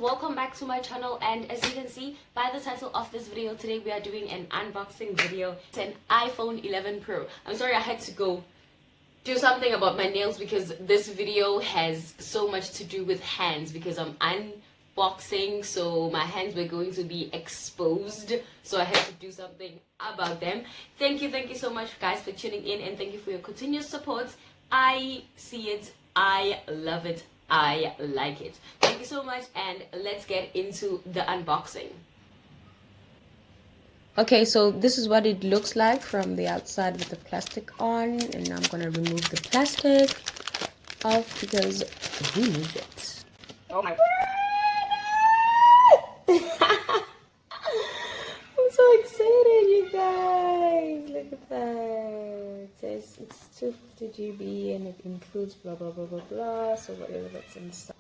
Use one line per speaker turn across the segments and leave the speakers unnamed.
welcome back to my channel, and as you can see by the title of this video, today we are doing an unboxing video. It's an iPhone 11 Pro. I'm sorry I had to go do something about my nails because this video has so much to do with hands because I'm unboxing, so my hands were going to be exposed, so I had to do something about them. Thank you so much guys for tuning in, and thank you for your continuous support. I see it, I love it, I like it. Thank you so much, and let's get into the unboxing. Okay, so this is what it looks like from the outside with the plastic on, and I'm gonna remove the plastic off because who needs it? Oh my I'm so excited, you guys. Look at that. It's 250 GB and it includes blah blah blah blah blah, so whatever that's inside.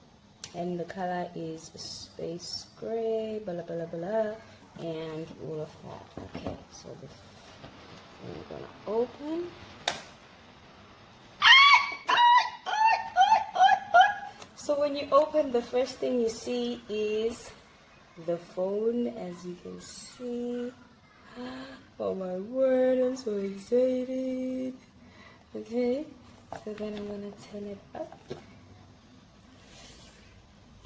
And the color is space gray, blah blah blah, and all of that. Okay, so I'm gonna open. So when you open, the first thing you see is the phone, as you can see. Oh my word, I'm so excited. Okay, so then I'm gonna turn it up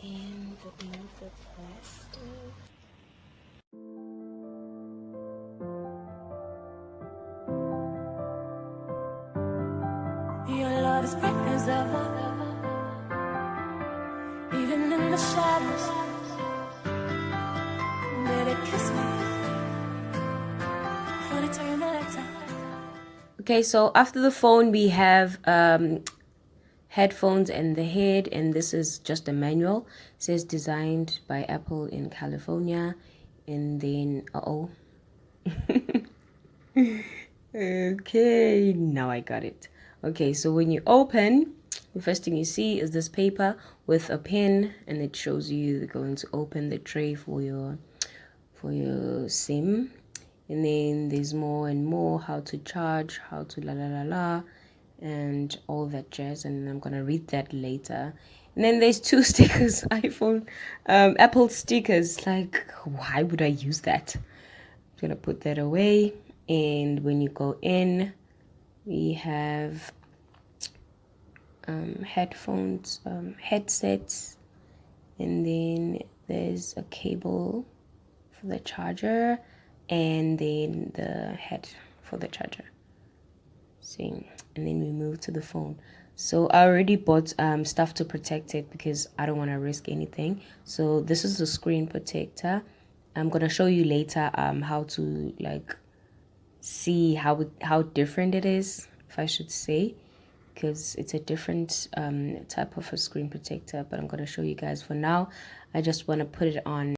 and remove the plastic.
Your love is bright as ever, even in the shadows. Kiss me before they turn the lights out.
Okay, so after the phone we have headphones and the head, and this is just a manual. It says designed by Apple in California, and then okay, now I got it. Okay, so when you open, the first thing you see is this paper with a pin, and it shows you going to open the tray for your SIM, and then there's more and more, how to charge, how to and all that jazz, and I'm gonna read that later. And then there's two stickers, iPhone Apple stickers. Like, why would I use that? I'm gonna put that away. And when you go in, we have headphones, headsets, and then there's a cable for the charger, and then the head for the charger. See, and then we move to the phone. So I already bought stuff to protect it because I don't want to risk anything. So this is the screen protector. I'm gonna show you later how to like see how different it is, if I should say, because it's a different type of a screen protector, but I'm gonna show you guys. For now, I just want to put it on.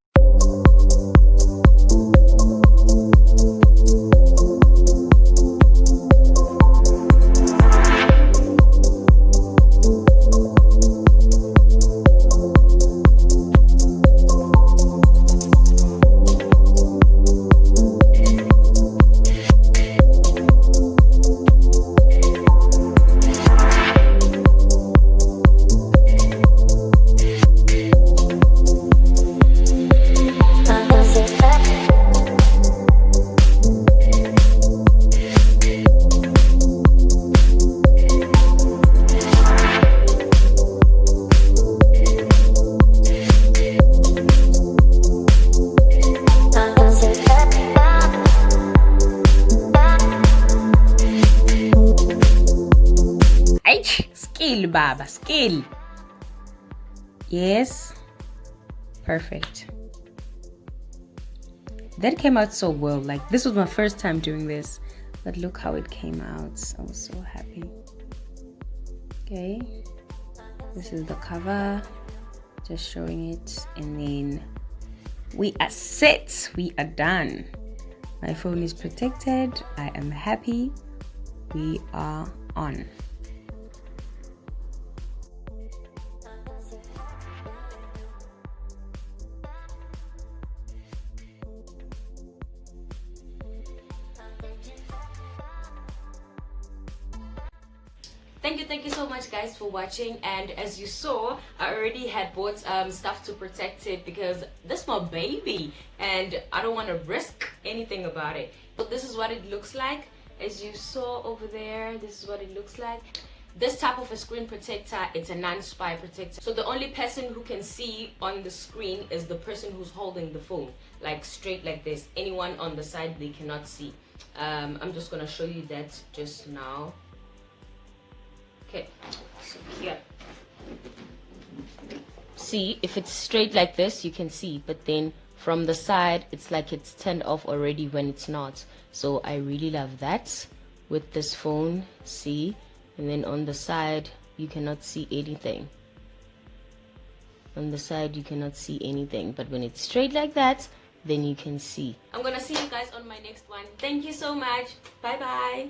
Skill, Baba, skill. Yes, perfect. That came out so well. Like, this was my first time doing this, but look how it came out. I was so happy. Okay, this is the cover, just showing it, and then we are set. We are done. My phone is protected. I am happy. We are on. thank you so much guys for watching. And as you saw, I already had bought stuff to protect it because this is my baby and I don't want to risk anything about it. But this is what it looks like. As you saw over there, this is what it looks like. This type of a screen protector, it's a non-spy protector. So the only person who can see on the screen is the person who's holding the phone, like straight like this. Anyone on the side, they cannot see. I'm just gonna show you that just now. Okay, so here. See, if it's straight like this, you can see, but then from the side, it's like it's turned off already when it's not. So I really love that with this phone, see? And then on the side, you cannot see anything. On the side, you cannot see anything. But when it's straight like that, then you can see. I'm gonna see you guys on my next one. Thank you so much. Bye-bye.